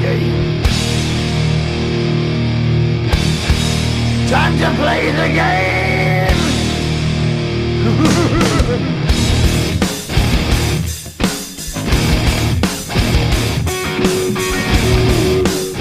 game. Time to play the game!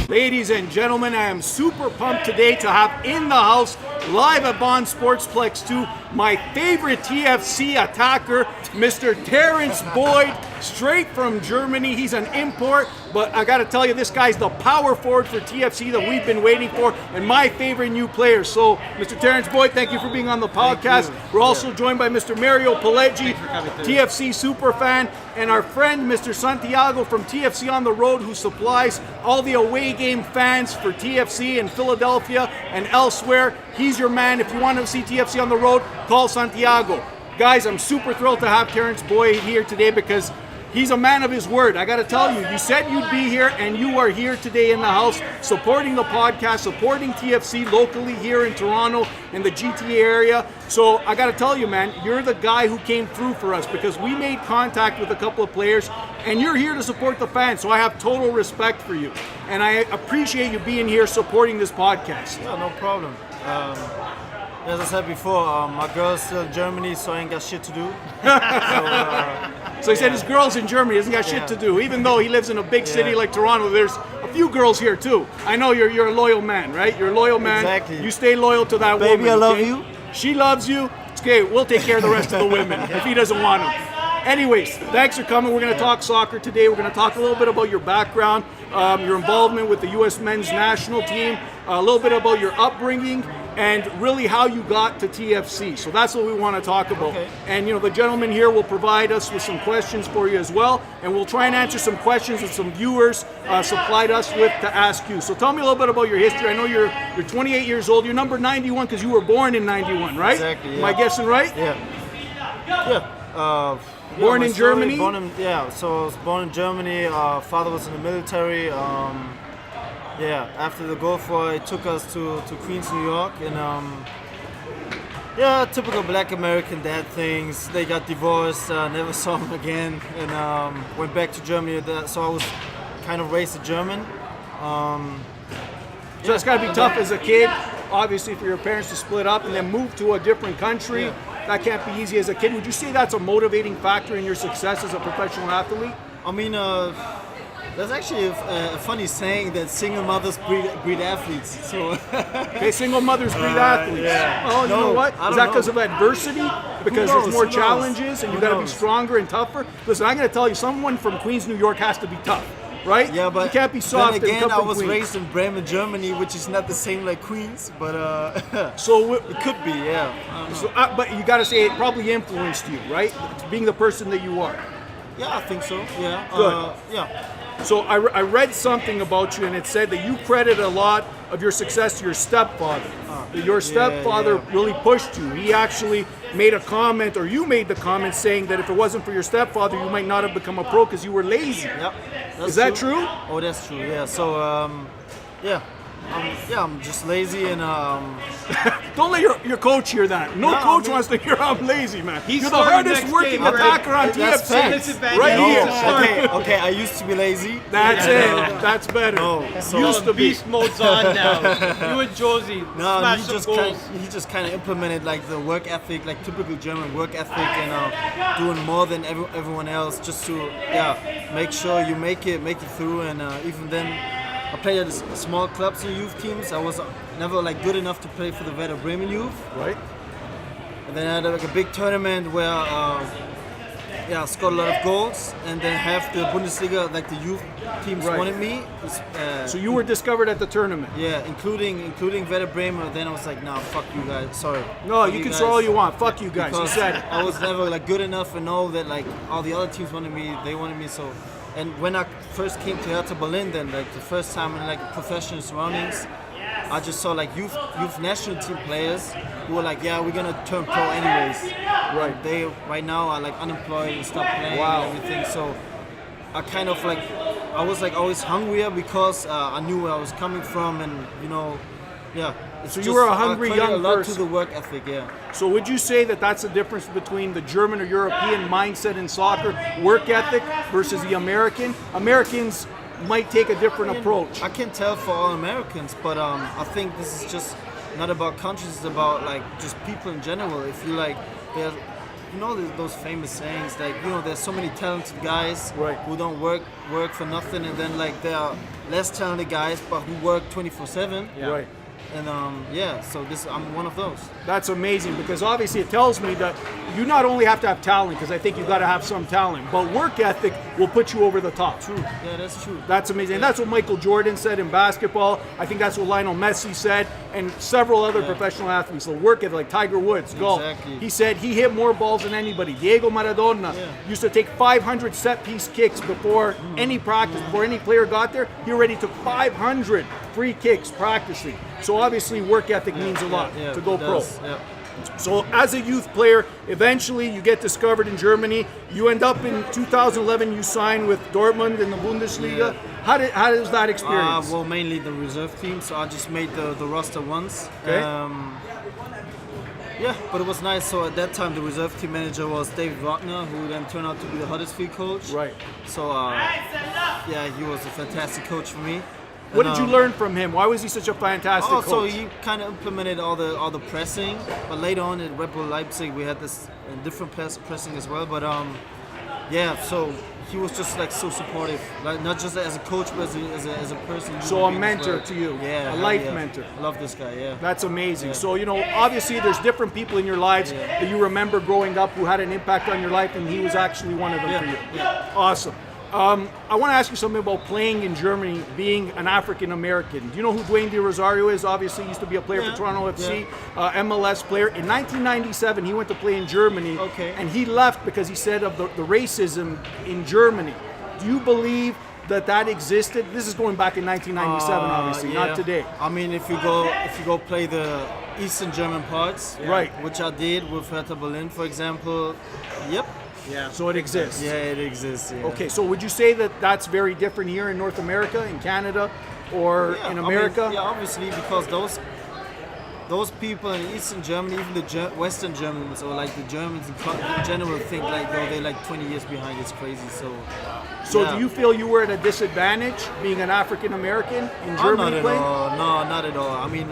Ladies and gentlemen, I am super pumped today to have in the house, live at Bond Sportsplex 2, my favorite TFC attacker, Mr. Terrence Boyd, straight from Germany. He's an import, but I gotta tell you, this guy's the power forward for TFC that we've been waiting for, and my favorite new player. So, Mr. Terrence Boyd, thank you for being on the podcast. We're also joined by Mr. Mario PILEGGI, TFC superfan, and our friend, Mr. Santiago from TFC on the Road, who supplies all the away game fans for TFC in Philadelphia and elsewhere. He's your man. If you want to see TFC on the road, call Santiago. Guys, I'm super thrilled to have Terrence Boyd here today because he's a man of his word. I got to tell you, you said you'd be here, and you are here today in the house, supporting the podcast, supporting TFC locally here in Toronto and the GTA area. So I got to tell you, man, you're the guy who came through for us because we made contact with a couple of players, and you're here to support the fans. So I have total respect for you, and I appreciate you being here supporting this podcast. Yeah, no problem. As I said before, my girl's still in Germany, so I ain't got shit to do. So he said his girl's in Germany, hasn't got shit to do. Even though he lives in a big city like Toronto, there's a few girls here too. I know you're a loyal man, right? You're a loyal man. Exactly. You stay loyal to that woman. Baby, I love you. She loves you. It's okay, we'll take care of the rest of the women if he doesn't want them. Anyways, thanks for coming. We're going to talk soccer today. We're going to talk a little bit about your background, your involvement with the U.S. men's national team, a little bit about your upbringing, and really how you got to TFC. So that's what we want to talk about. Okay. And the gentleman here will provide us with some questions for you as well, and we'll try and answer some questions that some viewers supplied us with to ask you. So tell me a little bit about your history. I know you're 28 years old. You're number 91 because you were born in 91, right? Exactly, yeah. Am I guessing right? Yeah. Born in Germany? So I was born in Germany. Father was in the military. After the Gulf War, it took us to Queens, New York, and typical Black American dad things. They got divorced, never saw him again, and went back to Germany. So I was kind of raised a German. So it's got to be tough as a kid, obviously, for your parents to split up and then move to a different country. Yeah. That can't be easy as a kid. Would you say that's a motivating factor in your success as a professional athlete? I mean, there's actually a funny saying that single mothers breed athletes. So Okay, single mothers breed athletes. Yeah. Oh, you know what? I Is don't that because of adversity? Because there's more Who knows? challenges and you got to be stronger and tougher? Listen, I'm going to tell you, someone from Queens, New York has to be tough, right? Yeah, but you can't be soft then again, and come I from was Queens. raised in Bremen, Germany, which is not the same like Queens, but So it could be, yeah. I don't know. So, but you got to say it probably influenced you, right? Being the person that you are. Yeah, I think so. Yeah. Good. Yeah. So I read something about you, and it said that you credit a lot of your success to your stepfather. That your stepfather really pushed you. He actually made a comment, or you made the comment saying that if it wasn't for your stepfather, you might not have become a pro because you were lazy. Yep. Is that true? Oh, that's true. Yeah. So, I'm just lazy and Don't let your coach hear that. No coach wants to hear I'm lazy, man. He's You're the hardest starting working next game, attacker on That's TFC. facts. Right No, here. okay. I used to be lazy. That's it. That's better. No, so- Used to be. Beast mode's on now. You and Josie No, smash he some just goals. kind of implemented like the work ethic, like typical German work ethic, and doing more than everyone else, just to make sure you make it through. And even then, I played at small clubs and youth teams. I was never like good enough to play for the Werder Bremen youth. Right. And then I had like a big tournament where I scored a lot of goals, and then half the Bundesliga, like the youth teams, wanted me. So you were discovered at the tournament. Yeah, including Werder Bremen. Then I was like, nah, fuck you guys. Sorry. No, Fuck you can guys. say all you want. Fuck you guys. You Because said it. I was never like good enough to know that like all the other teams wanted me. They wanted me so. And when I first came to Hertha Berlin, then like the first time in like professional surroundings, I just saw like youth national team players who were like, yeah, we're gonna turn pro anyways. Right. They right now are like unemployed and stop playing and everything. So I kind of like I was like always hungrier because I knew where I was coming from, and it's So you were a hungry I credit young a lot person. to the work ethic, yeah. So would you say that that's the difference between the German or European mindset in soccer, work ethic, versus the American? Americans might take a different approach. I can tell for all Americans, but I think this is just not about countries. It's about like just people in general. If you like, there's those famous sayings like there's so many talented guys who don't work for nothing, and then like there are less talented guys but who work 24/7. Right. And so I'm one of those. That's amazing, because obviously it tells me that you not only have to have talent, because I think you got to have some talent, but work ethic will put you over the top. True. Yeah, that's true. That's amazing. And that's what Michael Jordan said in basketball. I think that's what Lionel Messi said, and several other professional athletes. The work ethic, like Tiger Woods, golf. Exactly. He said he hit more balls than anybody. Diego Maradona used to take 500 set-piece kicks before any practice, before any player got there. He already took 500 free kicks practicing. So obviously work ethic means a lot to go pro. Yeah. So as a youth player, eventually you get discovered in Germany. You end up in 2011, you sign with Dortmund in the Bundesliga. Yeah. How does that experience? Well, mainly the reserve team, so I just made the roster once. Okay. But it was nice. So at that time, the reserve team manager was David Wagner, who then turned out to be the Huddersfield coach. Right. So he was a fantastic coach for me. What did you learn from him? Why was he such a fantastic coach? So he kind of implemented all the pressing, but later on at Red Bull Leipzig we had this different pressing as well. But so he was just like so supportive, like not just as a coach, but as a person. So a mentor to you, a life mentor. I love this guy. Yeah, that's amazing. So obviously there's different people in your lives that you remember growing up who had an impact on your life, and he was actually one of them for you. Yeah. Awesome. I want to ask you something about playing in Germany, being an African American. Do you know who Dwayne De Rosario is? Obviously, he used to be a player for Toronto FC, MLS player. In 1997, he went to play in Germany, and he left because he said of the racism in Germany. Do you believe that existed? This is going back in 1997, obviously, not today. I mean, if you go play the Eastern German parts, which I did with Hertha Berlin, for example. Yep. Yeah. So it exists. Yeah, it exists. Yeah. Okay, so would you say that that's very different here in North America, in Canada, or in America? I mean, obviously, because those people in Eastern Germany, even the Western Germans, or like the Germans in general, think like they're like 20 years behind. It's crazy. So do you feel you were at a disadvantage being an African American in Germany playing? No, not at all. I mean.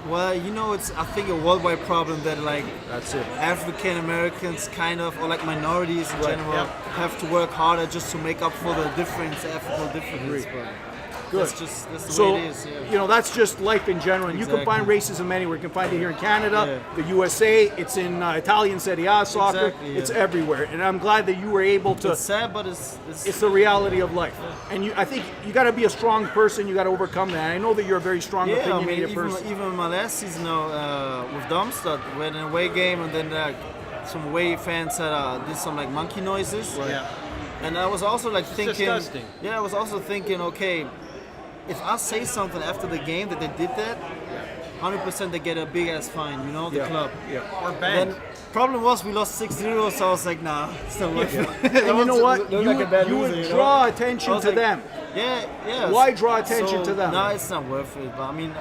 Well, it's I think a worldwide problem that like that's it. African Americans or like minorities in general have to work harder just to make up for the ethical differences. Good. That's the way it is. Yeah. That's just life in general. And you can find racism anywhere. You can find it here in Canada, the USA. It's in Italian Serie A soccer. Exactly, It's everywhere. And I'm glad that you were able to. It's sad, but it's the reality of life. And I think you got to be a strong person. You got to overcome that. And I know that you're a very strong, opinionated person. Even my last season with Darmstadt, we had an away game, and then some away fans did some like monkey noises. Right. Yeah. And I was also like thinking. Disgusting. Yeah, I was also thinking, okay. If I say something after the game that they did that, 100% they get a big ass fine, the club. Yeah. Or banned. Then problem was we lost 6-0, so I was like, nah, it's not worth it. And you know what? You would draw attention to them. Yeah. Why draw attention to them? No, it's not worth it. But I mean,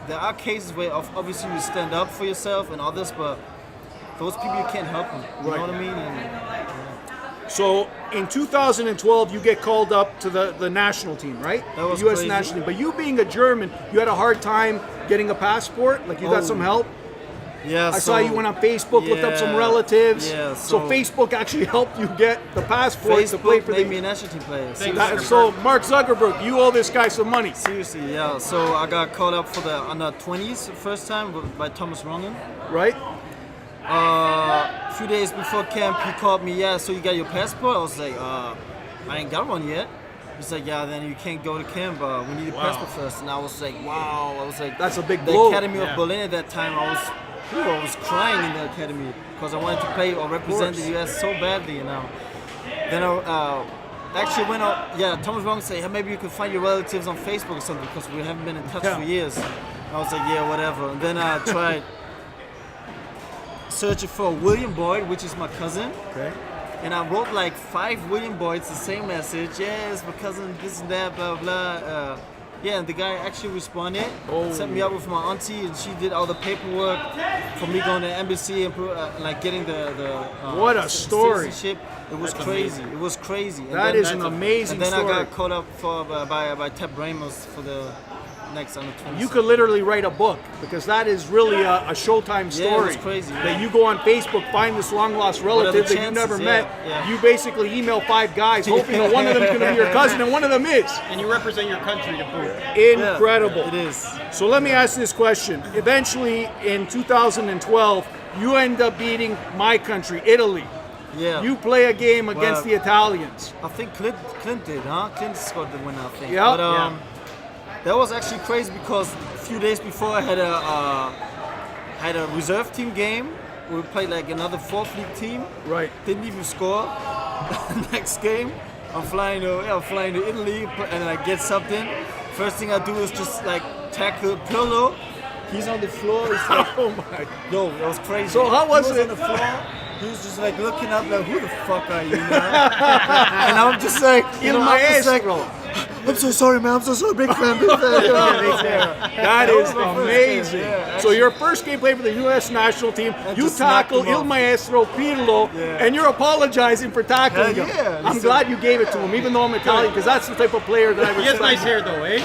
there are cases where obviously you stand up for yourself and others, but those people you can't help them. You know what I mean? So in 2012, you get called up to the national team, right? That was the U.S. crazy. national team. But you being a German, you had a hard time getting a passport? Like you got some help? Yeah, I saw you went on Facebook, looked up some relatives. Yeah, so Facebook actually helped you get the passport to play for made me a national team player. So Mark Zuckerberg, you owe this guy some money. Seriously, yeah. So I got called up for the under 20s first time by Thomas Rongen. Right? A few days before camp, he called me. Yeah, so you got your passport? I was like, I ain't got one yet. He's like, yeah, then you can't go to camp. We need a passport first. And I was like, wow. I was like, that's a big blow. The Academy of Berlin at that time, I was crying in the academy because I wanted to play or represent the US so badly, Then I actually went out. Yeah, Thomas Rongen said, hey, maybe you could find your relatives on Facebook or something because we haven't been in touch for years. I was like, yeah, whatever. And then I tried searching for William Boyd, which is my cousin. Okay. And I wrote like 5 William Boyds, the same message. Yes, my cousin, this and that, blah, blah. Yeah, and the guy actually responded, set me up with my auntie, and she did all the paperwork for me going to the embassy and like getting the what a story. citizenship. It was crazy. It was crazy. And That is an amazing story. And then story. I got caught up by Tab Ramos for the next under 20. You could literally write a book because that is really a Showtime story. Yeah, it was crazy. That you go on Facebook, find this long lost relative that you never met. Yeah. You basically email 5 guys hoping that one of them is going to be your cousin and one of them is. And you represent your country to boot. Incredible. Yeah, it is. So let me ask this question. Eventually in 2012, you end up beating my country, Italy. Yeah. You play a game against the Italians. I think Clint did, huh? Clint scored the winner, I think. Yeah. But, that was actually crazy because a few days before I had a reserve team game. We played like another 4th league team. Right. Didn't even score. Next game, I'm flying to Italy and I get something. First thing I do is just like tackle Pirlo. He's on the floor. He's like, Oh my. yo, that was crazy. So how was he it? on the floor. He was just like looking up like, who the fuck are you, man? And I'm just like, Il maestro. I'm so sorry, man. I'm so sorry, big fan. That is amazing. So your first game played for the U.S. national team, you just knocked tackle him Il off. Maestro Pirlo, and you're apologizing for tackling him. Hell yeah. I'm glad you gave it to him, even though I'm Italian, because that's the type of player that I He has respect. nice hair though, eh?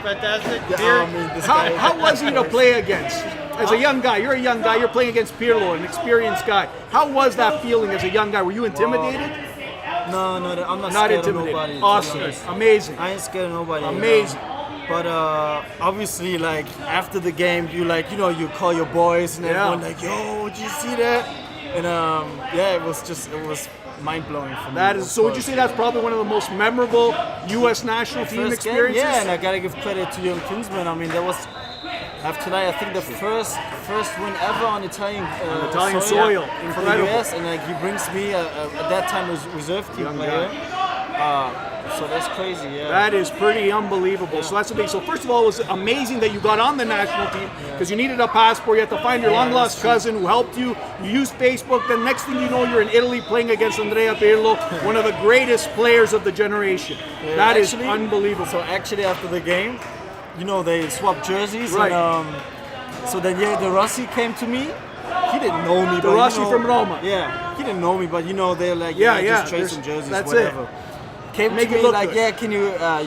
Fantastic. I Beard. mean, this guy, How was he to play against? As a young guy, you're a young guy, you're playing against Pirlo, an experienced guy. How was that feeling as a young guy? Were you intimidated? No, I'm not Not scared of intimidated. nobody. to be Awesome. honest. Amazing. I ain't scared of nobody. Amazing. But obviously, like after the game, you like you call your boys and everyone like, yo, did you see that? And it was mind blowing for me. That is, so would you say that's probably one of the most memorable U.S. national team First game? experiences? Yeah, and I gotta give credit to young Klinsmann. I mean, that was after that, I think the first win ever on Italian soil. for the Incredible. US, and like he brings me at that time as reserve team Young player. So that's crazy, yeah. That is pretty unbelievable. So that's a big. So first of all, it was amazing that you got on the national team because you needed a passport. You had to find your long lost cousin who helped you. You used Facebook. Then next thing you know, you're in Italy playing against Andrea Pirlo, one of the greatest players of the generation. That is unbelievable. So actually, after the game, they swapped jerseys. Right. And, so then De Rossi came to me. He didn't know me. De Rossi from Roma. Yeah, he didn't know me, but they're like, just trade some jerseys, that's whatever. it. Came Make to it me look like, good. can you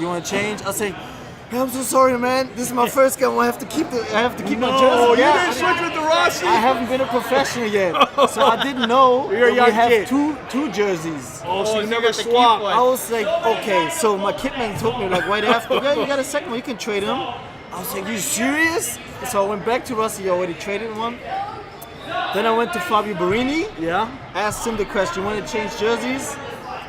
want to change? I say, hey, I'm so sorry, man. This is my first game. I have to keep my jersey. Oh, you Yeah, didn't switch with De Rossi. I haven't been a professional yet, so I didn't know You're a that young we have kid. two jerseys. Oh, so Oh, you so never you got to keep swapped. one. I was like, okay, so my kitman told me like right after, yeah, you got a second one, you can trade him. I was like, you serious? So I went back to Rossi, he already traded one. Then I went to Fabio Barini, Yeah. asked him the question, want to change jerseys?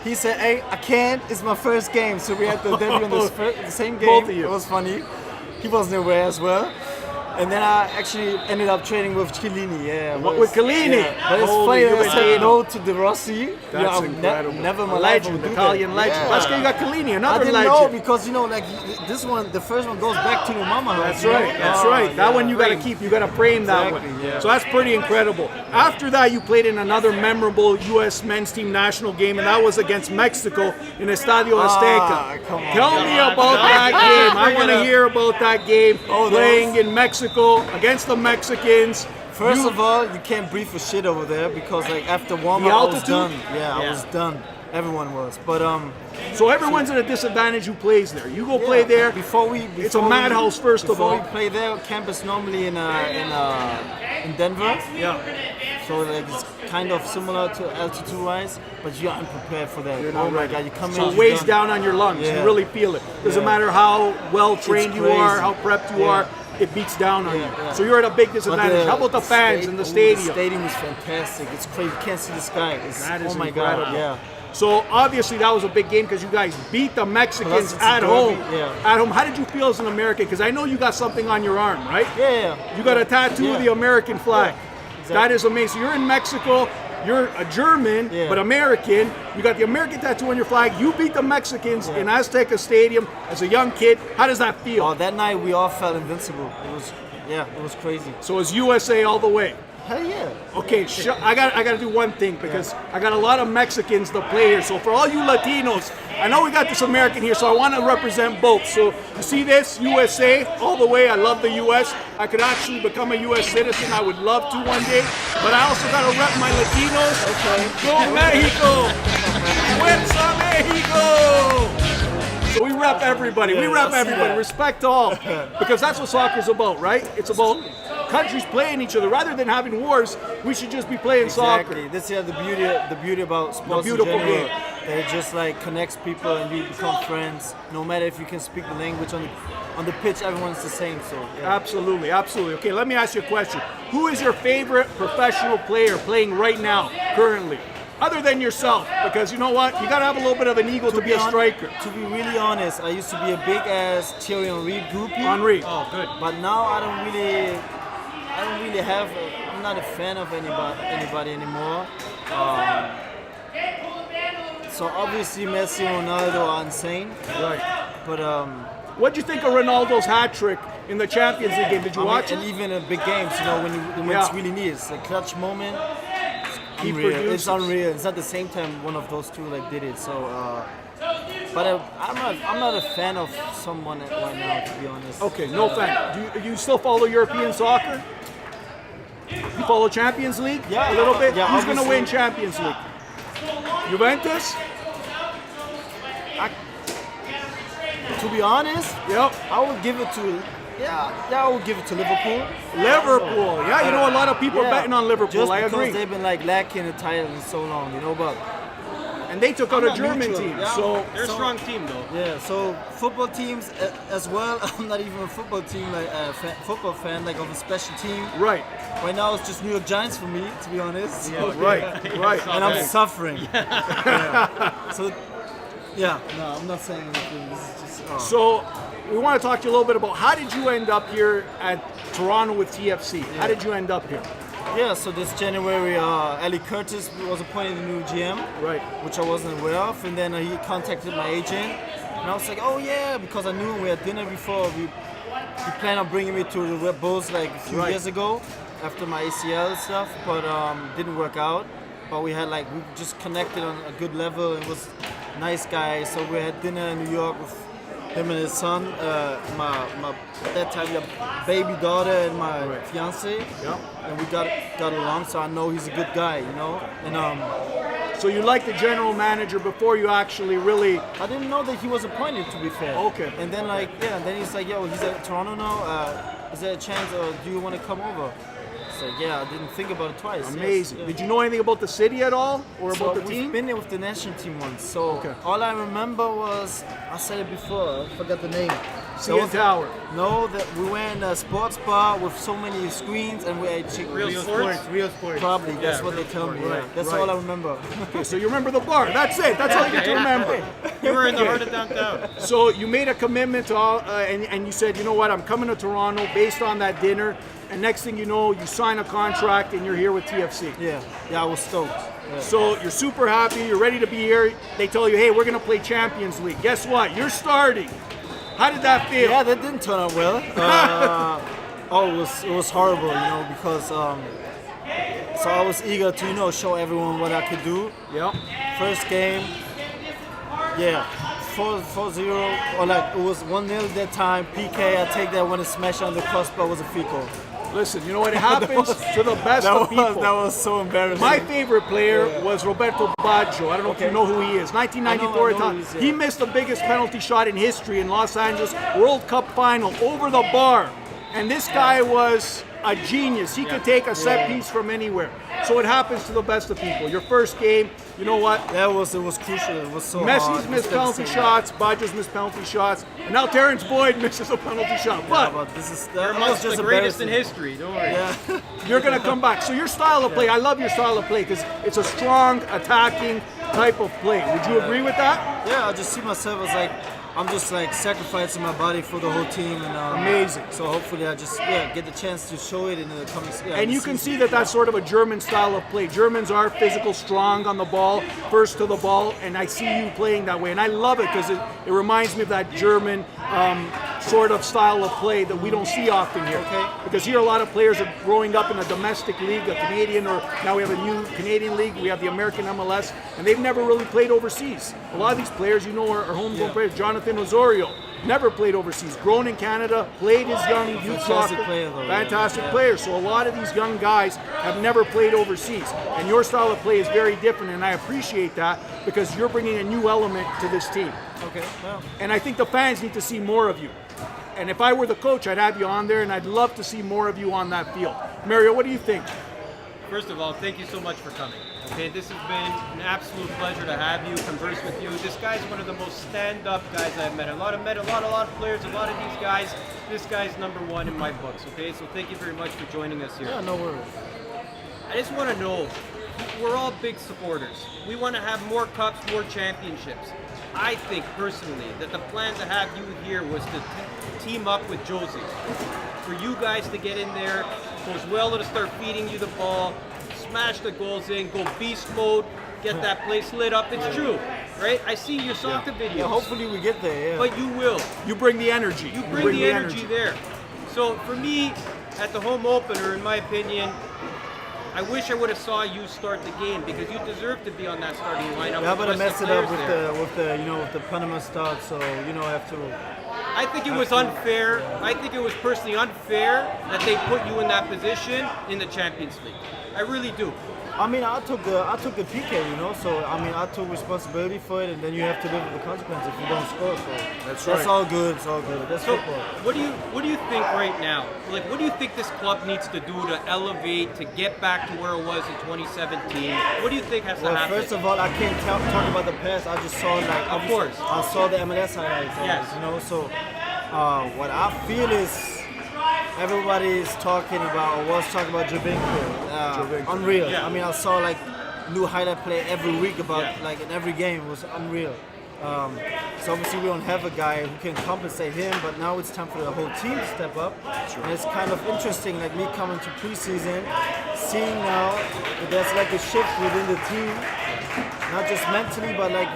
He said, hey, I can't, it's my first game. So we had the debut in the same game. Both of you. It was funny. He wasn't aware as well. And then I actually ended up trading with Chiellini, yeah. With Chiellini? Yeah. But it's Holy funny that I said Italiano. no to De Rossi. That's I would incredible. never in my A life legend, would do Italian that. legend. Yeah. That's because you got Chiellini, I another didn't legend. know because this one, the first one goes back to your mama house. That's right. That's right. That one you got to keep. You got to frame that Exactly, one. yeah. So that's pretty incredible. After that, you played in another memorable U.S. men's team national game, and that was against Mexico in Estadio Azteca. Come on. Tell me about that game. I want to hear about that game. Oh, Playing in Mexico against the Mexicans. First of all, you can't breathe for shit over there because like after warm The up, I was altitude? done. Yeah, I was done. Everyone was. But So everyone's at a disadvantage who plays there. You go play there. It's a madhouse, first of all. Before we play there, camp is normally in Denver. Yeah. So like it's kind of similar to altitude-wise, but you're unprepared for that. You're not Oh my ready. God, you come So in. it you're weighs done. down on your lungs. You Yeah. really feel it. Doesn't Yeah. matter how well trained you are, crazy. how prepped you Yeah. are. It beats down on you. Yeah. So you're at a big But disadvantage. How about the fans in the stadium? The stadium is fantastic. It's crazy. You can't see the sky. That is oh my incredible. God. Yeah. So obviously that was a big game because you guys beat the Mexicans Plus it's a at derby, home. yeah. At home. How did you feel as an American? Because I know you got something on your arm, right? Yeah. You got a tattoo of Yeah. the American flag. exactly. That is amazing. So you're in Mexico. You're a German, Yeah. but American. You got the American tattoo on your flag. You beat the Mexicans in Azteca Stadium as a young kid. How does that feel? Oh, that night we all felt invincible. It was crazy. So it's USA all the way. Hell yeah. Okay, I got to do one thing because I got a lot of Mexicans to play here. So for all you Latinos, I know we got this American here, so I want to represent both. So you see this, USA, all the way. I love the US. I could actually become a US citizen. I would love to one day. But I also got to rep my Latinos. Okay. Go Mexico! Fuerza Mexico! So we rep everybody. We rep everybody. Beauty all. Because that's what soccer's about, right? It's about countries playing each other. Rather than having wars, we should just be playing soccer. This is the beauty about sports The beautiful in general. game. That it just like connects people and you become friends. No matter if you can speak the language on the pitch, everyone's the same. So yeah. Absolutely, absolutely. Okay, let me ask you a question. Who is your favorite professional player playing right now, currently? Other than yourself, because you know what? You gotta have a little bit of an ego to be a striker. To be really honest, I used to be a big ass Thierry Henry groupie. Henry. Oh, good. But now I don't really have. I'm not a fan of anybody anymore. So obviously Messi and Ronaldo are insane. Right. But What'd you think of Ronaldo's hat trick in the Champions League game? Did you watch and it? even in big games, you know, when it's really needed, it's a clutch moment. He Unreal. produces. It's unreal. It's at the same time one of those two like did it. So, but I'm not a fan of someone right now, to be honest. Okay, no fan. Do you still follow European soccer? You follow Champions League? Yeah, a little bit. yeah, Who's gonna obviously. win Champions League? Juventus? To be honest, Yep. I would give it to I would give it to Liverpool. Liverpool. Yeah, you know a lot of people are Yeah, betting on Liverpool. Just I because agree. they've been like lacking the title in so long, you know. But And they took out I'm a not German neutral, team. yeah. So They're a strong team, though. yeah, so football teams as well. I'm not even a football team like football fan like of a special team. right, Right now it's just New York Giants for me, to be honest. So- right, right. and I'm Okay. suffering. Yeah. So yeah, no, I'm not saying anything. This is just. So we want to talk to you a little bit about how did you end up here at Toronto with TFC? How did you end up here? Yeah, so this January, Ali Curtis was appointed the new GM, Right. which I wasn't aware of, and then he contacted my agent, and I was like, oh yeah, because I knew we had dinner before. He planned on bringing me to the Red Bulls like a few Right. years ago after my ACL and stuff, but didn't work out. But we just connected on a good level. It was a nice guy, so we had dinner in New York with him and his son, my at that time the baby daughter and my fiance, Yeah. and we got along. So I know he's a good guy, you know. And So you liked the general manager before you actually really. I didn't know that he was appointed, to be fair. Okay. And then then he's like, yo, he's at Toronto now. Is there a chance, or do you want to come over? It's like, yeah, I didn't think about it twice. yes, Amazing. yeah. Did you know anything about the city at all, or So about the we've team? been there with the national team once. So Okay. all I remember was, I said it before, I forgot the name. CN Tower. No, that we were in a sports bar with so many screens and we ate chicken. Real sports? Real sports. Probably, that's Yeah, what they real tell me. sports. Yeah. That's Right. all I remember. Okay, so you remember the bar. That's it. That's all you get to remember. You were in the heart of downtown. So you made a commitment to all, and you said, you know what, I'm coming to Toronto based on that dinner. And next thing you know, you sign a contract and you're here with TFC. Yeah, I was stoked. Yeah. So you're super happy, you're ready to be here. They tell you, hey, we're going to play Champions League. Guess what? You're starting. How did that feel? Yeah, that didn't turn out well. It was horrible, you know, because so I was eager to, you know, show everyone what I could do. Yep. First game, 4-0, or like it was 1-0 at that time. PK, I take that when a smash on the crossbar was a free goal. Listen, you know what? It happens to the best of people. That was so embarrassing. My favorite player was Roberto Baggio. I don't know if you know who he is. 1994 I know who he is, yeah. He missed the biggest penalty shot in history in Los Angeles World Cup final over the bar. And this guy was a genius. He could take a set piece from anywhere. So it happens to the best of people. Your first game, you know what? it was crucial. It was so Messi's hard. missed penalty shots, Baggio's missed penalty shots, and now Terrence Boyd misses a penalty shot. But But this is You're that was amongst just the greatest in embarrassing. history. Don't worry. Yeah. you're going to come back. So your style of play, I love your style of play because it's a strong, attacking type of play. Would you agree with that? Yeah, I just see myself as like I'm just like sacrificing my body for the whole team, and Amazing. So hopefully I just get the chance to show it in the coming. And you can see that that's sort of a German style of play. Germans are physical, strong on the ball, first to the ball, and I see you playing that way. And I love it because it reminds me of that German sort of style of play that we don't see often here. Okay. Because here a lot of players are growing up in a domestic league, a Canadian, or now we have a new Canadian league, we have the American MLS, and they've never really played overseas. A lot of these players, you know, are homegrown players. Jonathan Osorio, never played overseas, grown in Canada, played his young youth Fantastic soccer. player, though. Fantastic Yeah. player. So a lot of these young guys have never played overseas. And your style of play is very different, and I appreciate that because you're bringing a new element to this team. Okay, well, And I think the fans need to see more of you. And if I were the coach, I'd have you on there, and I'd love to see more of you on that field. Mario, what do you think? First of all, thank you so much for coming. Okay, this has been an absolute pleasure to have you, converse with you. This guy's one of the most stand-up guys I've met. A lot of players, a lot of these guys. This guy's number one in my books. Okay, so thank you very much for joining us here. yeah, no worries. I just want to know, we're all big supporters. We want to have more cups, more championships. I think personally that the plan to have you here was to team up with Josie. For you guys to get in there, Pozuelo to start feeding you the ball, smash the goals in, go beast mode, get that place lit up. It's true, right? I see your soccer videos. Yeah, hopefully we get there, yeah. But you will. You bring the energy. You bring the energy there. So for me, at the home opener, in my opinion, I wish I would have saw you start the game because you deserve to be on that starting lineup. Yeah, but I with the rest messed of it up players with there. with the Panama start, so I have to. I think it was unfair. I think it was personally unfair that they put you in that position in the Champions League. I really do. I mean, I took the PK, so I mean, I took responsibility for it, and then you have to live with the consequences if you don't score. So That's that's right. all good. It's all good. That's So, football. what do you think right now? Like, what do you think this club needs to do to elevate, to get back to where it was in 2017? What do you think has to Well, happen? first of all, I can't talk about the past. I just saw Of course. I saw the MLS highlights. Yes. So what I feel is everybody is talking about, or was talking about Jabinko. Unreal. Yeah. I mean, I saw like new highlight play every week about Yeah. like in every game. It was unreal. So obviously we don't have a guy who can compensate him, but now it's time for the whole team to step up. And it's kind of interesting, like me coming to preseason, seeing now that there's like a shift within the team, not just mentally, but like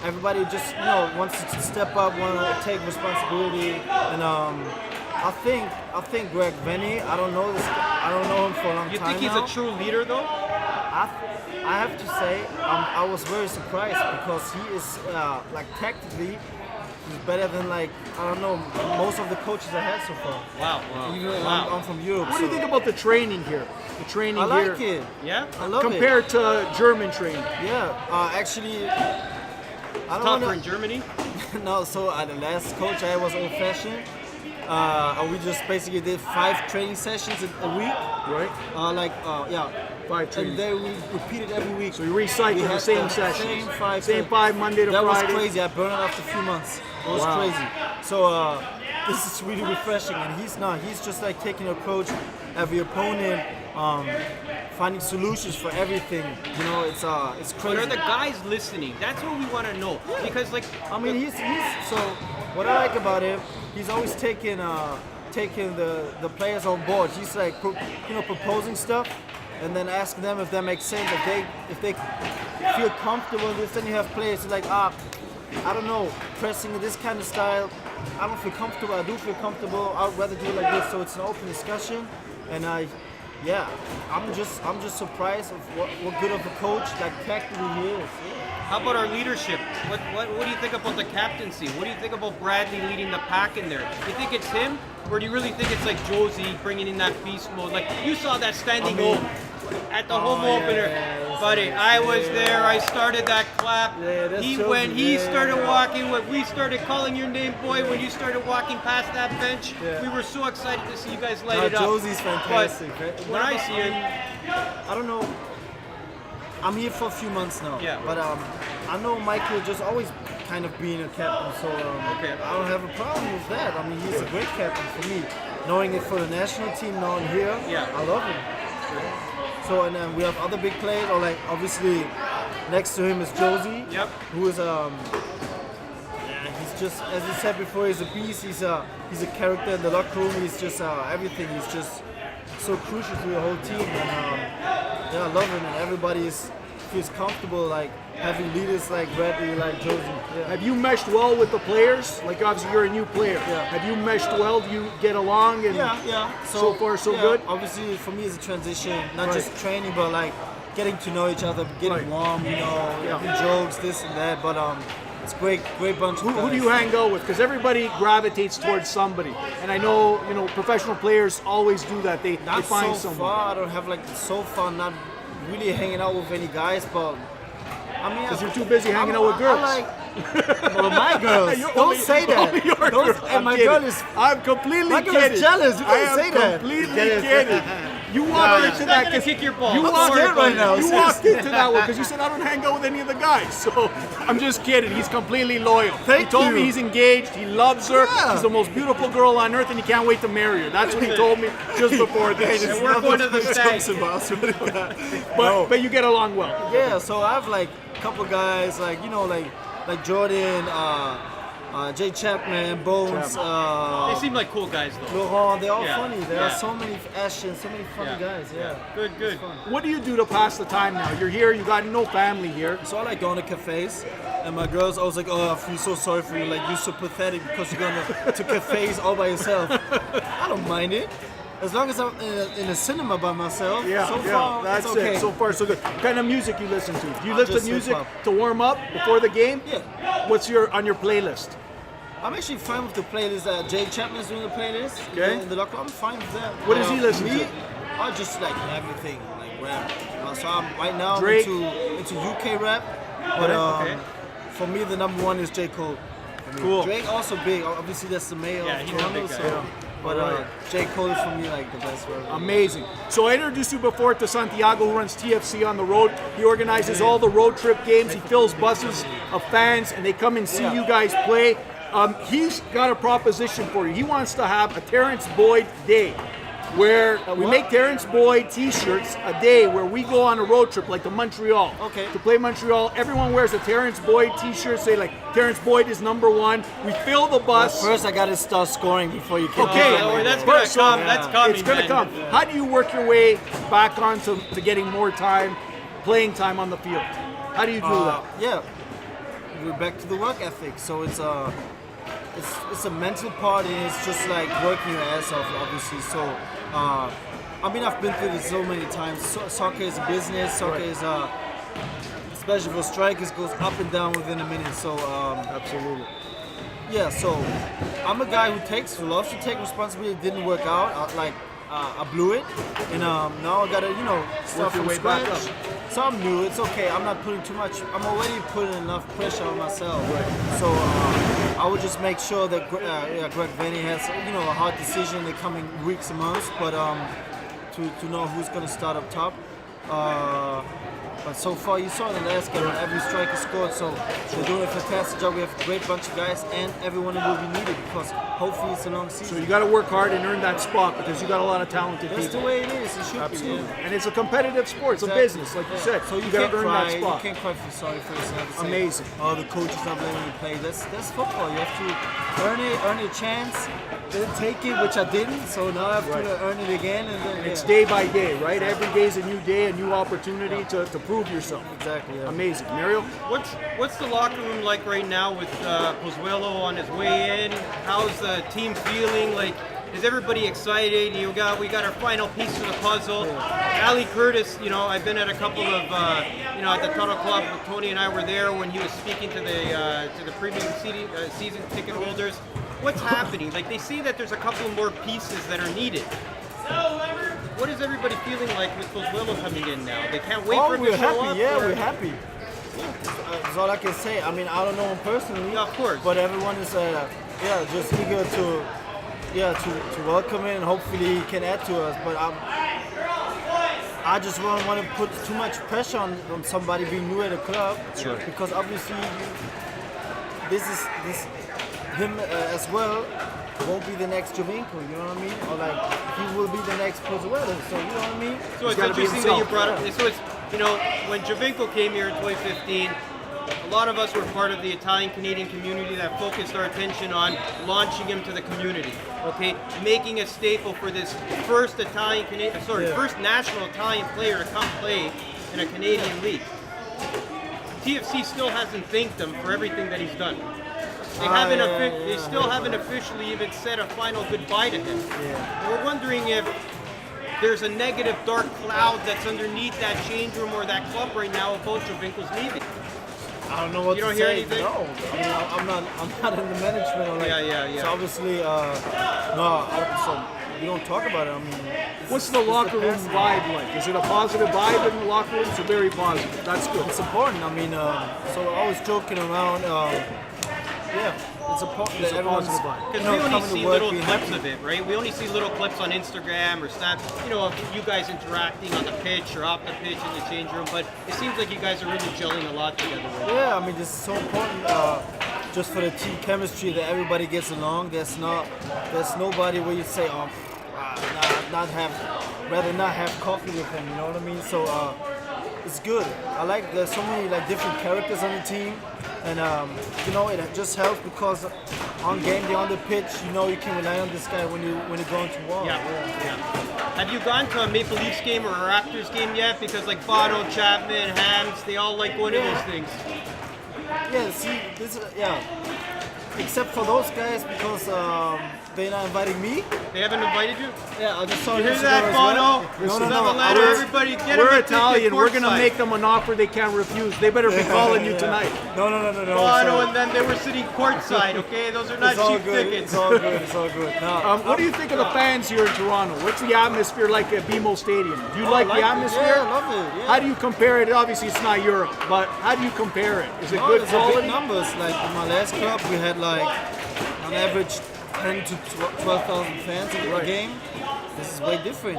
everybody just wants to step up, want to take responsibility, and I think Greg Venny. I don't know him for a long You time think he's now. a true leader, though? I have to say, I was very surprised because he is like tactically, he's better than most of the coaches I had so far. Wow. Even Wow. I'm from Europe. What do you think about the training here? The training I like here it. Yeah? I love compared to German training. it. Yeah, actually, I don't Tougher wanna, in Germany? No, so the last coach I had was old-fashioned. We just basically did 5 training sessions a week. Right. 5 training. And then we repeated every week. So you recycle We the had same the sessions. Same 5 Monday to That Friday. was crazy. I burned it after a few months. It was Wow. crazy. So this is really refreshing, and he's not. He's just like taking an approach every opponent, finding solutions for everything. It's But crazy. are the guys listening? That's what we want to know. Because, like, I mean, he's so. What I like about him, he's always taking the players on board. He's like proposing stuff, and then asking them if that makes sense. If they feel comfortable in this, then you have players like I don't know, pressing this kind of style. I don't feel comfortable. I do feel comfortable. I'd rather do it like this. So it's an open discussion, and I'm just surprised of what good of a coach like tactically he is. how about our leadership? What do you think about the captaincy? What do you think about Bradley leading the pack in there? You think it's him? Or do you really think it's like Josie bringing in that beast mode? Like, you saw that standing goal at the home opener. Buddy, I was there. I started that clap. Yeah, that's When Josie. he Yeah, started yeah. walking, when we started calling your name, boy, when you started walking past that bench, Yeah. we were so excited to see you guys light it up. Josie's fantastic. But when I see it, I don't know. I'm here for a few months now. Yeah. But I know Michael just always kind of being a captain, so Okay. I don't have a problem with that. I mean, he's a great captain for me. Knowing it for the national team, knowing here, Yeah. I love him. So and then we have other big players, or like obviously next to him is Josie, Yep. who is he's just, as you said before, he's a beast. He's a character in the locker room. He's just everything. He's just so crucial to the whole team, and I love him. And everybody is feels comfortable like having leaders like Bradley, like Josie. Yeah. Have you meshed well with the players? Like obviously you're a new player. Yeah. Have you meshed well? Do you get along? And Yeah. So far, so yeah, good? Obviously, for me, it's a transition, not Right. just training, but like getting to know each other, getting Right. warm, you know, Yeah. having jokes, this and that. But it's great bunch of Who do guys. you hang out with? Because everybody gravitates towards somebody, and I know professional players always do that. They Not find so someone. far. I don't have like so far not really hanging out with any guys, but I mean, Because you're too busy hanging out with girls. I like well, my girls. Don't say that. Only your Don't- girl. and my kidding. girl is. I'm completely My girl is kidding. jealous. You I can't am say that. completely Yes. kidding. You walked into She's not that gonna kick your ball. You Don't walked, worry scared right about now. you walked into that one because you said I don't hang out with any of the guys. So I'm just kidding. He's completely loyal. He Thank told me you. he's engaged. He loves her. Yeah. She's the most beautiful girl on earth, and he can't wait to marry her. That's what he told me just before this. And we're going to the stag. But you get along well. Yeah, so I have like a couple guys, like like Jordan, Jay Chapman, Bones, They seem like cool guys though. Laurent. They're all Yeah, funny. There yeah. are so many Ashton, so many funny guys. Yeah. Good. What do you do to pass the time now? You're here. You got no family here. So I like going to cafes, and my girls always like, oh, I feel so sorry for you. Like you're so pathetic because you're going to cafes all by yourself. I don't mind it. As long as I'm in a cinema by myself, so far, that's it's okay. it. So far, so good. What kind of music you listen to? Do you listen just to music hip-hop. to warm up before the game? Yeah. What's on your playlist? I'm actually fine with the playlist that Jay Chapman's doing the playlist Okay. in the locker. I'm fine with that. What does he listen me, to? I just like everything, like rap. So right now Drake? I'm into UK rap, but Okay. for me the number one is J. Cole. Cool. Drake also big. Obviously that's the mayor Yeah, of he's a Toronto. big guy. So, but Alright. J. Cole is for me like the best rapper. Amazing. So I introduced you before to Santiago, who runs TFC on the road. He organizes all the road trip games. He fills buses of fans, and they come and see you guys play. He's got a proposition for you. He wants to have a Terrence Boyd day, where we what? make Terrence Boyd t-shirts a day where we go on a road trip like to Montreal. Okay. To play Montreal. Everyone wears a Terrence Boyd t-shirt, say like Terrence Boyd is number one. We fill the bus. First I gotta start scoring before you can. Okay, that's gonna First, come. That's coming. It's gonna man. come. How do you work your way back onto to getting more time, playing time on the field? How do you do that? Yeah, we're back to the work ethic. So it's a mental part, and it's just like working your ass off, obviously. So, I mean, I've been through this so many times. Soccer is a business. Soccer is especially for strikers, goes up and down within a minute. So, Absolutely. yeah. So, I'm a guy who loves to take responsibility. It didn't work out. I blew it, and now I gotta, start your from way back scratch. So I'm new. It's okay. I'm not putting too much. I'm already putting enough pressure on myself. Right. So I would just make sure that Greg Vanny has, a hard decision in the coming weeks and months, but to know who's gonna start up top. But so far, you saw in the last game, every striker scored, so they're doing a fantastic job. We have a great bunch of guys, and everyone will be needed because hopefully it's a long So season. you got to work hard and earn that spot because you got a lot of talented That's people. the way it is. It should Absolutely. be. Yeah. And it's a competitive sport. It's a Exactly. business, like you said. So you got can't to earn cry. that spot. You can't cry for sorry for yourself. Say, Amazing. Oh, the coach is not letting me play. That's football. You have to earn a chance. Didn't take it, which I didn't. So now I have to earn it again, and then It's day by day, right? Every day is a new day, a new opportunity to prove yourself. exactly. Yeah. Amazing. Mario? What's the locker room like right now with Pozuelo on his way in? How's the team feeling? Like, is everybody excited? We got our final piece of the puzzle. Ali Curtis, I've been at a couple of at the Tunnel Club. Tony and I were there when he was speaking to the premium season ticket holders. What's happening? Like, they see that there's a couple more pieces that are needed. What is everybody feeling like with Pozuelo coming in now? They can't wait for him we're to show happy. up? Yeah, or- we're happy. That's all I can say. I mean, I don't know him personally. Yeah, of course. But everyone is, just eager to welcome him, and hopefully he can add to us. But I just don't want to put too much pressure on somebody being new at a club. Sure. Because obviously, this him as well won't be the next Jovinko, you know what I mean? Or like he will be the next Pozuelo, so you know what I mean? So it's gotta be interesting that you himself. brought up. So it's when Jovinko came here in 2015, a lot of us were part of the Italian Canadian community that focused our attention on launching him to the community. Okay, making a staple for this first national Italian player to come play in a Canadian league. TFC still hasn't thanked him for everything that he's done. They they still haven't officially even said a final goodbye to him. Yeah. We're wondering if there's a negative dark cloud that's underneath that change room or that club right now about Jovinko's leaving. I don't know what You to don't hear say. anything? No, I mean, I'm not in the management. Or like, Yeah. So obviously, so we don't talk about it. I mean, What's the locker room vibe like? Is it a positive vibe in the locker room? It's a very positive. That's good. It's important. I mean, so I was joking around. It's important that everyone's positive vibe. Because you know, we only coming see to work, little being clips happy. of it, right? We only see little clips on Instagram or Snap, of you guys interacting on the pitch or off the pitch in the change room. But it seems like you guys are really gelling a lot together. Right? Yeah, I mean, this is so important just for the team chemistry that everybody gets along. There's nobody where you say, rather not have coffee with him. You know what I mean? So it's good. There's so many like different characters on the team, and it just helps because on game day on the pitch, you can rely on this guy when you're going to war. Yeah. Have you gone to a Maple Leafs game or a Raptors game yet? Because like Bono, Chapman, Hams, they all like going to those things. Yeah, see, except for those guys because they're not inviting me. They haven't invited you? Yeah, I just saw You hear Instagram that, as well. Bono? No, Send no, a letter, everybody. Get We're them a Italian. ticket We're going to courtside. make them an offer they can't refuse. They better be calling you tonight. No. Bono and then they were sitting courtside, okay? Those are not It's all cheap good. tickets. It's all good. It's all good. No, What do you think of the fans here in Toronto? What's the atmosphere like at BMO Stadium? Do you like the it. atmosphere? Yeah, I love it. Yeah. How do you compare it? Obviously, it's not Europe, but how do you compare it? Is it good It's a big quality? numbers. Like in my last club, we had like on average 10 to 12,000 fans in the game. This is way different.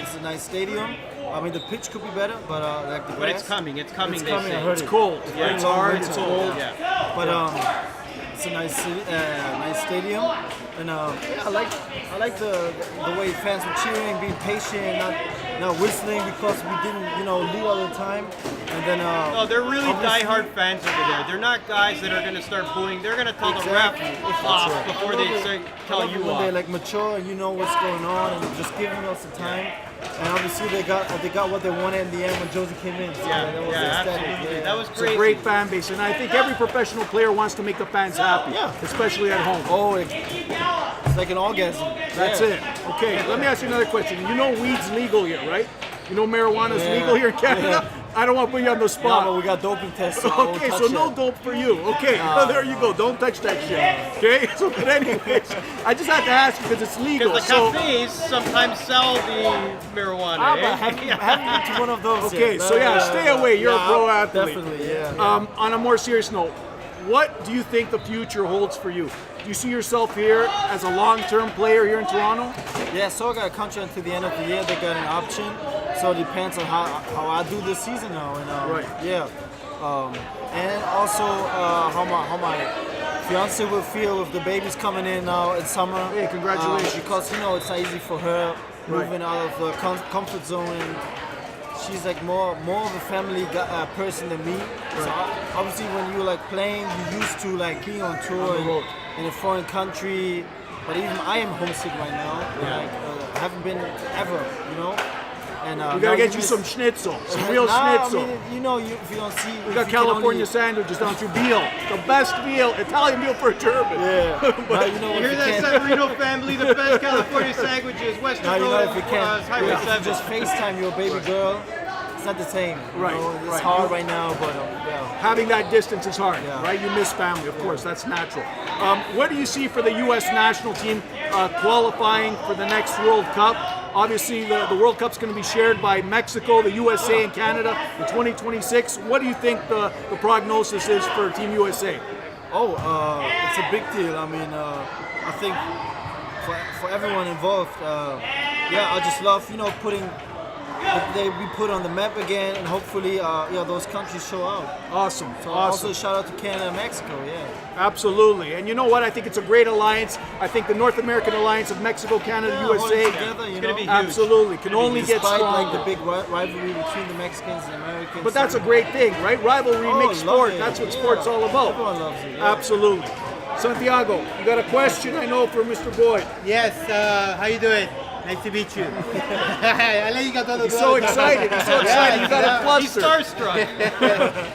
It's a nice stadium. I mean, the pitch could be better, but like the grass. But it's coming. It's coming, It's they coming. say. I heard It's it. cold. Yeah, It's hard. It's winter. cold. Yeah. But it's a nice city, nice stadium, and I like the way fans were cheering, being patient, not whistling because we didn't lead all the time, and then No, they're really obviously- diehard fans over there. They're not guys that are going to start booing. They're going to tell Exactly. the ref off That's right. before I they love say, it. I tell love you it when off. they're like mature and you know what's going on and just giving us the time. And obviously they got what they wanted in the end when Josie came in. So that was ecstatic. absolutely. Yeah. That was It's crazy. a great fan base, and I think every professional player wants to make the fans happy, Yeah. especially at home. Oh, it's like an orgasm. That's Yeah. it. Okay, let me ask you another question. You know weed's legal here, right? You know marijuana's Yeah. legal here in Canada? Yeah. I don't want to put you on the No, spot. but we got doping tests. So I won't Okay, touch so no it. dope for you. Okay, there you go. Don't touch that shit. Okay, so but anyways, I just had to ask you because it's legal. Because the So cafes sometimes sell the marijuana. But eh? haven't been to one of those Okay, yet. so yeah, stay away. You're a pro athlete. Definitely, yeah. on a more serious note, what do you think the future holds for you? Do you see yourself here as a long-term player here in Toronto? Yeah, so I got a contract until the end of the year. They got an option, so it depends on how I do this season now. And Right. Yeah, and also how my fiance will feel if the baby's coming in now in summer. Hey, congratulations. Because it's not easy for her moving out of the comfort zone. And she's like more of a family person than me. So obviously, when you're like playing, you're used to like being on tour the road. in a foreign country. But even I am homesick right now. Like, I haven't been ever, And We gotta get you some schnitzel, some real schnitzel. I mean, if you don't see, We got California sandwiches down to veal, the best veal, Italian veal for a German. Yeah. Now you know You if hear you that, can't. Severino family? The best California sandwiches, Western Now you know Road, if you can't. Highway If you 7. just FaceTime your baby girl. It's not the same. Right, It's right. hard right now, but yeah. Having that distance is hard, Yeah. right? You miss family, of course, that's natural. What do you see for the U.S. national team qualifying for the next World Cup? Obviously, the World Cup's going to be shared by Mexico, the USA, and Canada in 2026. What do you think the prognosis is for Team USA? It's a big deal. I mean, I think for everyone involved, I just love, putting they be put on the map again, and hopefully, those countries show out. Awesome, So awesome. also shout out to Canada and Mexico, yeah. Absolutely. And you know what? I think it's a great alliance. I think the North American alliance of Mexico, Canada, Holding USA, together, It's gonna be huge. absolutely, can only get Despite like stronger. the big rivalry between the Mexicans and Americans. But that's a great thing, right? Rivalry makes love sport. it. That's what Yeah. sport's all about. Everyone loves it. Yeah. Absolutely. Santiago, you got a question, I know, for Mr. Boyd. Yes, how you doing? Nice to meet you. I let you got all the He's so excited. He's so excited. You got a He's fluster. starstruck.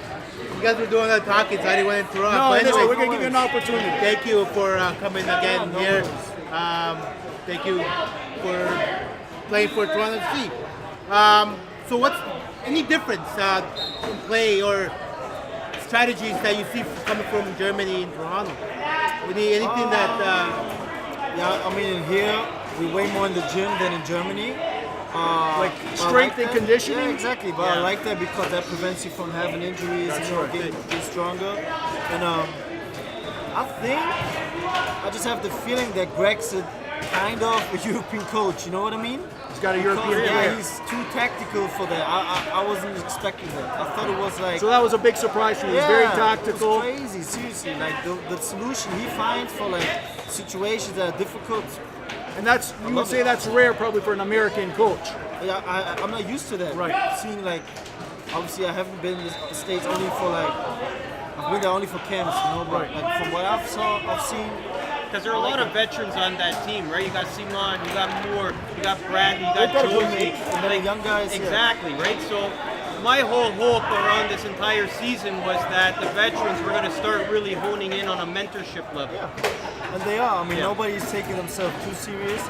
you guys were doing the talking, so I didn't want to interrupt. No, But anyway, anyway, we're going to give you an opportunity. thank you for coming again here. Thank you for playing for Toronto FC. So what's any difference in play or strategies that you see coming from Germany and Toronto? Anything that... Yeah, I mean, here we're way more in the gym than in Germany. Like but I strength and that. conditioning? Yeah, exactly. But I like that because that prevents you from having injuries, getting stronger. And I think I just have the feeling that Greg's a kind of a European coach. You know what I mean? He's got a European Yeah, player. he's too tactical for that. I wasn't expecting that. I thought it was like... So that was a big surprise for you. He's very It tactical. was crazy, seriously. Like the solution he finds for like situations that are difficult. And that's, you would say that's rare probably for an American coach. Yeah, I'm not used to that. Right. Seeing like, obviously I haven't been in the States only for like, I've been there only for camps, you know. But like from what I've seen. Because there are a lot of veterans on that team, right? You got Simon, you got Moore, you got Bradley, you got Josie. And then the young guys. Exactly, right? So my whole hope around this entire season was that the veterans were going to start really honing in on a mentorship level. Yeah. And they are. I mean, nobody's taking themselves too serious.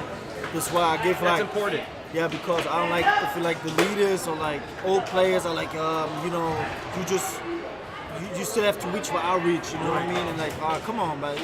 That's why I give That's important. Yeah, because I don't like, I feel like the leaders or like old players are like, you know, you still have to reach for outreach, you know what I mean? And like, come on, man,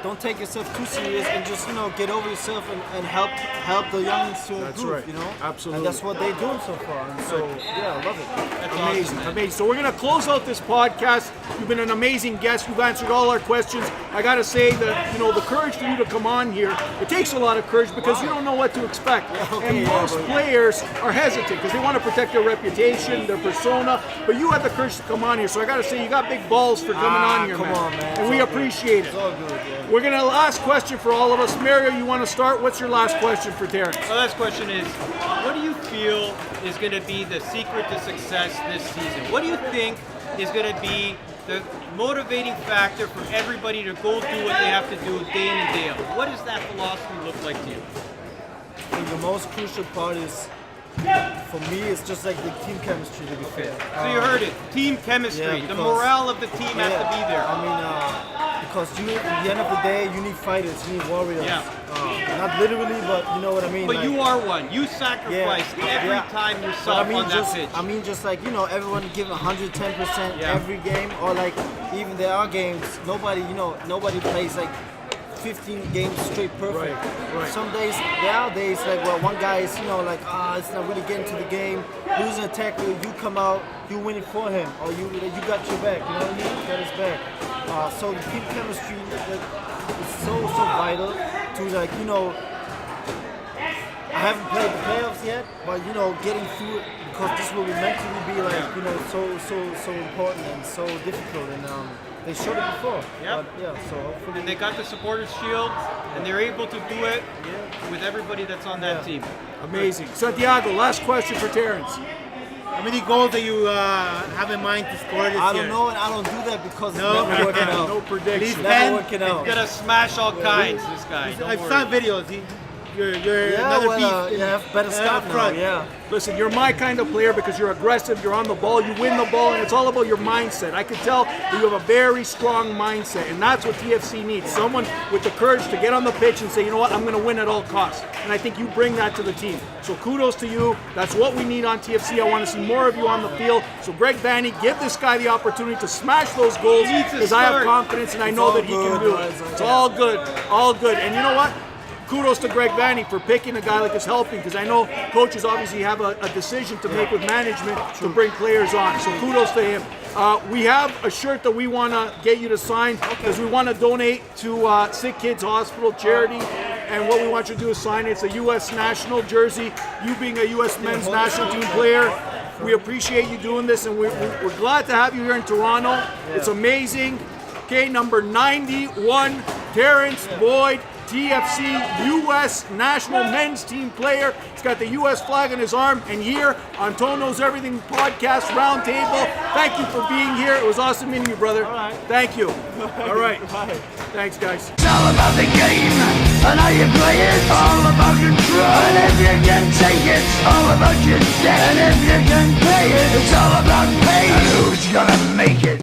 don't take yourself too serious and just, you know, get over yourself and help the youngs to improve, you know? Absolutely. And that's what they're doing so far. And so, yeah, I love it. That's Amazing, awesome, amazing. So we're going to close out this podcast. You've been an amazing guest. You've answered all our questions. I got to say that, you know, the courage for you to come on here, it takes a lot of courage because you don't know what to expect. And most players are hesitant because they want to protect their reputation, their persona. But you had the courage to come on here. So I got to say, you got big balls for coming on here, come man. on, man. And we appreciate it. It's all good, yeah. We're going to last question for all of us. Mario, you want to start? What's your last question for Terrence? The last question is, what do you feel is going to be the secret to success this season? What do you think is going to be the motivating factor for everybody to go do what they have to do day in and day out? What does that philosophy look like to you? I think the most crucial part is, for me, it's just like the team chemistry, to be fair. So you heard it, team chemistry. Yeah, the because- morale of the team has to be there. I mean, because at the end of the day, you need fighters, you need warriors. Yeah. Not literally, but you know what I mean. But like, you are one. You sacrifice every time But yourself on that pitch. I mean, just like, you know, everyone giving 110% Yeah. every game, or like even there are games, nobody plays like 15 games straight perfect. Right. Some days, there are days like, well, one guy is, you know, like, it's not really getting to the game, losing a tackle, you come out, you win it for him, or you got your back, you know what I mean? You got his back. So the team chemistry is so vital to, like, you know, I haven't played the playoffs yet, but, you know, getting through it, because this will mentally be like, you know, so important and so difficult, and they showed it before. Yep. But, yeah, so hopefully. And they got the supporters shield, and they're able to do it with everybody that's on that team. Amazing. Santiago, last question for Terrence. How many goals do you have in mind to score this year? I don't know, and I don't do that because No? it's never working out. No prediction. Never working out. He's gonna smash all kinds, this guy. Don't I've worry. saw videos. You're Yeah, another well, beast. you have better start now, front. yeah. Listen, you're my kind of player because you're aggressive, you're on the ball, you win the ball, and it's all about your mindset. I can tell that you have a very strong mindset, and that's what TFC needs. Someone with the courage to get on the pitch and say, you know what, I'm going to win at all costs. And I think you bring that to the team. So kudos to you. That's what we need on TFC. I want to see more of you on the field. So Greg Vanny, give this guy the opportunity to smash those goals because I have confidence and I know that he can do it. It's all good, all good. And you know what? Kudos to Greg Vanny for picking a guy like this, helping, because I know coaches obviously have a decision to make with management to bring players on. So kudos to him. We have a shirt that we want to get you to sign because we want to donate to Sick Kids Hospital charity. And what we want you to do is sign it. It's a U.S. national jersey. You being a U.S. men's national team player, we appreciate you doing this, and we're glad to have you here in Toronto. It's amazing. Okay, number 91, Terrence Boyd, TFC U.S. national men's team player. He's got the U.S. flag on his arm. And here on Tone Knows Everything podcast roundtable, thank you for being here. It was awesome meeting you, brother. All right. Thank you. All right. Thanks, guys. It's all about the game and how you play it. All about control and you can take it, it's all about your debt. And if you can pay it, it's all about paying. And who's gonna make it?